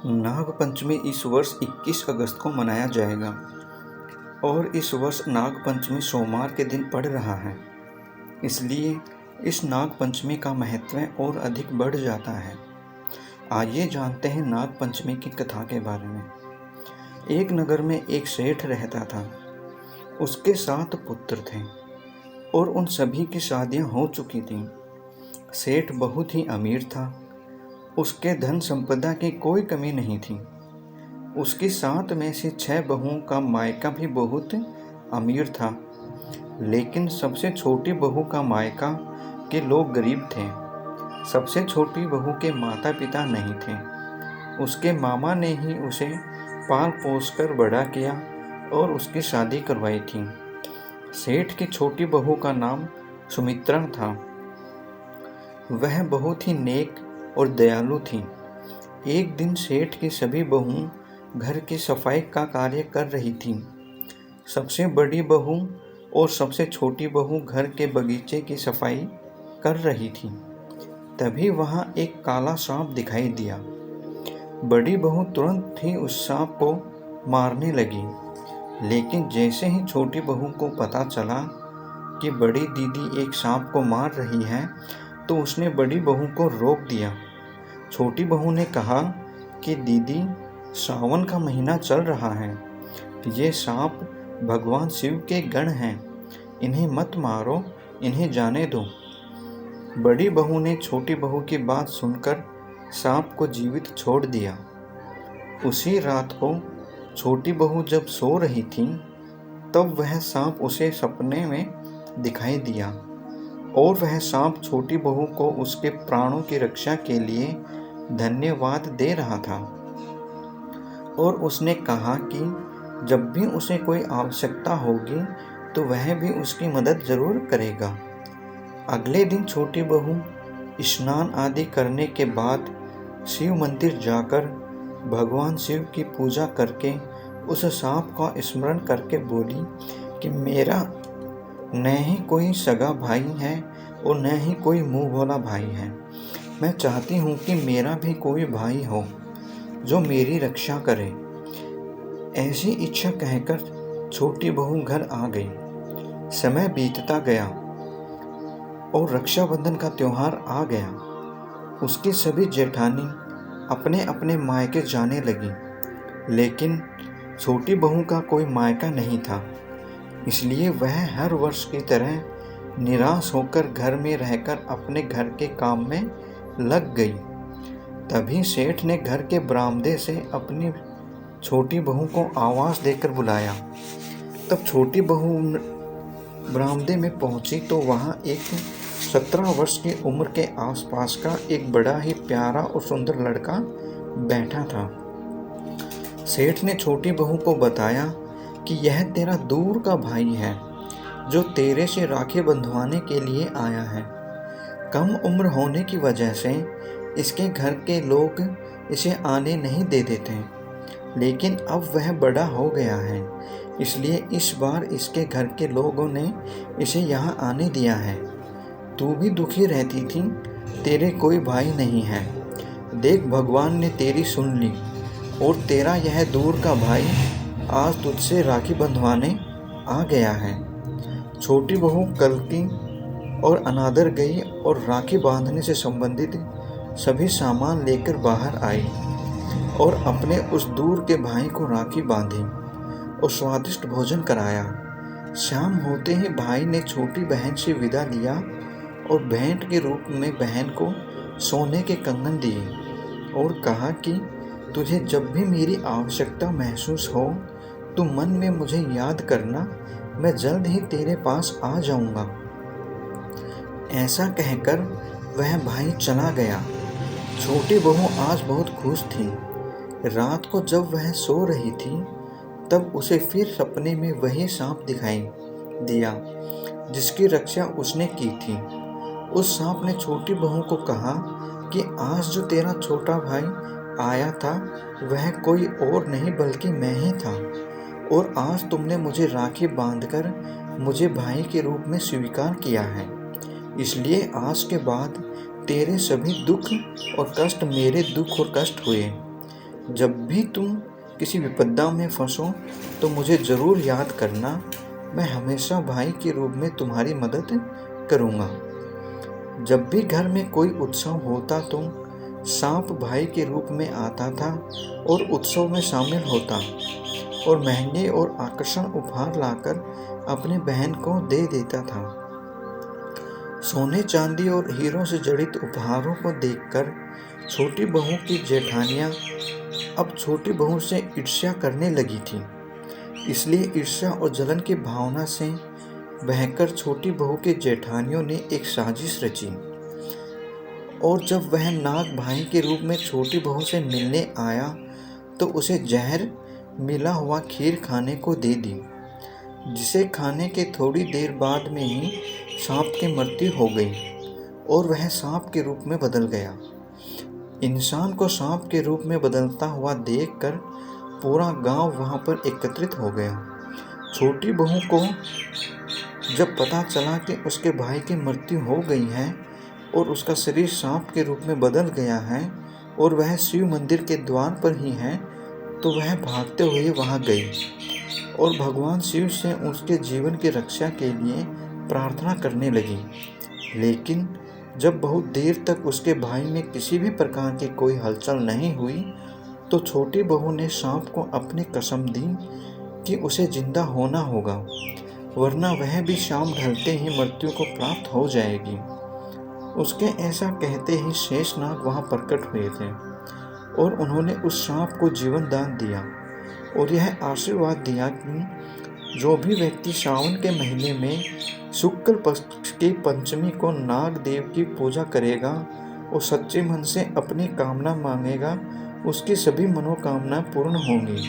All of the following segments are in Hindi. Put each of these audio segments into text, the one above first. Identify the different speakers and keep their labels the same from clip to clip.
Speaker 1: नाग पंचमी इस वर्ष 21 अगस्त को मनाया जाएगा और इस वर्ष नाग पंचमी सोमवार के दिन पड़ रहा है, इसलिए इस नाग पंचमी का महत्व और अधिक बढ़ जाता है। आइए जानते हैं नाग पंचमी की कथा के बारे में। एक नगर में एक सेठ रहता था। उसके 7 पुत्र थे और उन सभी की शादियां हो चुकी थीं। सेठ बहुत ही अमीर था। उसके धन संपदा की कोई कमी नहीं थी। उसकी 7 में से 6 बहुओं का मायका भी बहुत अमीर था, लेकिन सबसे छोटी बहू का मायका के लोग गरीब थे। सबसे छोटी बहू के माता पिता नहीं थे। उसके मामा ने ही उसे पाल पोस कर बड़ा किया और उसकी शादी करवाई थी। सेठ की छोटी बहू का नाम सुमित्रा था। वह बहुत ही नेक और दयालु थी। एक दिन सेठ की सभी बहू घर की सफाई का कार्य कर रही थीं। सबसे बड़ी बहू और सबसे छोटी बहू घर के बगीचे की सफाई कर रही थी। तभी वहां एक काला सांप दिखाई दिया। बड़ी बहू तुरंत ही उस सांप को मारने लगी, लेकिन जैसे ही छोटी बहू को पता चला कि बड़ी दीदी एक सांप को मार रही है, तो उसने बड़ी बहू को रोक दिया। छोटी बहू ने कहा कि दीदी, सावन का महीना चल रहा है। ये सांप भगवान शिव के गण हैं। इन्हें मत मारो, इन्हें जाने दो। बड़ी बहू ने छोटी बहू की बात सुनकर सांप को जीवित छोड़ दिया। उसी रात को छोटी बहू जब सो रही थी, तब वह सांप उसे सपने में दिखाई दिया और वह सांप छोटी बहू को उसके प्राणों की रक्षा के लिए धन्यवाद दे रहा था और उसने कहा कि जब भी उसे कोई आवश्यकता होगी तो वह भी उसकी मदद जरूर करेगा। अगले दिन छोटी बहू स्नान आदि करने के बाद शिव मंदिर जाकर भगवान शिव की पूजा करके उस सांप का स्मरण करके बोली कि मेरा न ही कोई सगा भाई है और न ही कोई मुंह भोला भाई है। मैं चाहती हूँ कि मेरा भी कोई भाई हो जो मेरी रक्षा करे। ऐसी इच्छा कहकर छोटी बहू घर आ गई। समय बीतता गया और रक्षाबंधन का त्योहार आ गया। उसकी सभी जेठानी अपने अपने मायके जाने लगी, लेकिन छोटी बहू का कोई मायका नहीं था, इसलिए वह हर वर्ष की तरह निराश होकर घर में रहकर अपने घर के काम में लग गई। तभी सेठ ने घर के बरामदे से अपनी छोटी बहू को आवाज़ देकर बुलाया। तब छोटी बहू बरामदे में पहुंची तो वहां एक 17 वर्ष की उम्र के आसपास का एक बड़ा ही प्यारा और सुंदर लड़का बैठा था। सेठ ने छोटी बहू को बताया कि यह तेरा दूर का भाई है, जो तेरे से राखी बंधवाने के लिए आया है। कम उम्र होने की वजह से इसके घर के लोग इसे आने नहीं दे देते, लेकिन अब वह बड़ा हो गया है, इसलिए इस बार इसके घर के लोगों ने इसे यहाँ आने दिया है। तू भी दुखी रहती थी, तेरे कोई भाई नहीं है। देख, भगवान ने तेरी सुन ली और तेरा यह दूर का भाई आज तुझसे राखी बंधवाने आ गया है। छोटी बहू कल्कि और अनादर गई और राखी बांधने से संबंधित सभी सामान लेकर बाहर आई और अपने उस दूर के भाई को राखी बांधी और स्वादिष्ट भोजन कराया। शाम होते ही भाई ने छोटी बहन से विदा लिया और भेंट के रूप में बहन को सोने के कंगन दिए और कहा कि तुझे जब भी मेरी आवश्यकता महसूस हो तो मन में मुझे याद करना, मैं जल्द ही तेरे पास आ जाऊंगा। ऐसा कहकर वह भाई चला गया। छोटी बहू आज बहुत खुश थी। रात को जब वह सो रही थी, तब उसे फिर सपने में वही सांप दिखाई दिया जिसकी रक्षा उसने की थी। उस सांप ने छोटी बहू को कहा कि आज जो तेरा छोटा भाई आया था वह कोई और नहीं बल्कि मैं ही था, और आज तुमने मुझे राखी बांधकर मुझे भाई के रूप में स्वीकार किया है, इसलिए आज के बाद तेरे सभी दुख और कष्ट मेरे दुख और कष्ट हुए। जब भी तुम किसी विपदा में फंसो तो मुझे ज़रूर याद करना। मैं हमेशा भाई के रूप में तुम्हारी मदद करूँगा। जब भी घर में कोई उत्सव होता तो सांप भाई के रूप में आता था और उत्सव में शामिल होता और महंगे और आकर्षक उपहार लाकर अपने बहन को दे देता था। सोने चांदी और हीरों से जड़ित उपहारों को देखकर छोटी बहू की जेठानियाँ अब छोटी बहू से ईर्ष्या करने लगी थी। इसलिए ईर्ष्या और जलन की भावना से बहकर छोटी बहू के जेठानियों ने एक साजिश रची और जब वह नाग भाई के रूप में छोटी बहू से मिलने आया तो उसे जहर मिला हुआ खीर खाने को दे दी, जिसे खाने के थोड़ी देर बाद में ही सांप की मृत्यु हो गई और वह सांप के रूप में बदल गया। इंसान को सांप के रूप में बदलता हुआ देखकर पूरा गांव वहां पर एकत्रित हो गया। छोटी बहू को जब पता चला कि उसके भाई की मृत्यु हो गई है और उसका शरीर सांप के रूप में बदल गया है और वह शिव मंदिर के द्वार पर ही है, तो वह भागते हुए वहां गई और भगवान शिव से उसके जीवन की रक्षा के लिए प्रार्थना करने लगी। लेकिन जब बहुत देर तक उसके भाई में किसी भी प्रकार की कोई हलचल नहीं हुई तो छोटी बहू ने सांप को अपनी कसम दी कि उसे जिंदा होना होगा, वरना वह भी शाम ढलते ही मृत्यु को प्राप्त हो जाएगी। उसके ऐसा कहते ही शेषनाग वहां प्रकट हुए थे और उन्होंने उस सांप को जीवन दान दिया और यह आशीर्वाद दिया कि जो भी व्यक्ति सावन के महीने में शुक्ल पक्ष की पंचमी को नाग देव की पूजा करेगा और सच्चे मन से अपनी कामना मांगेगा, उसकी सभी मनोकामना पूर्ण होंगी।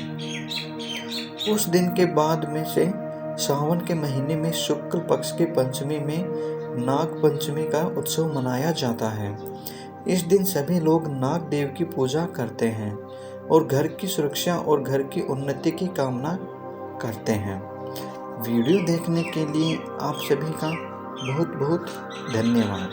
Speaker 1: उस दिन के बाद में से सावन के महीने में शुक्ल पक्ष की पंचमी में नाग पंचमी का उत्सव मनाया जाता है। इस दिन सभी लोग नाग देव की पूजा करते हैं और घर की सुरक्षा और घर की उन्नति की कामना करते हैं। वीडियो देखने के लिए आप सभी का बहुत बहुत धन्यवाद।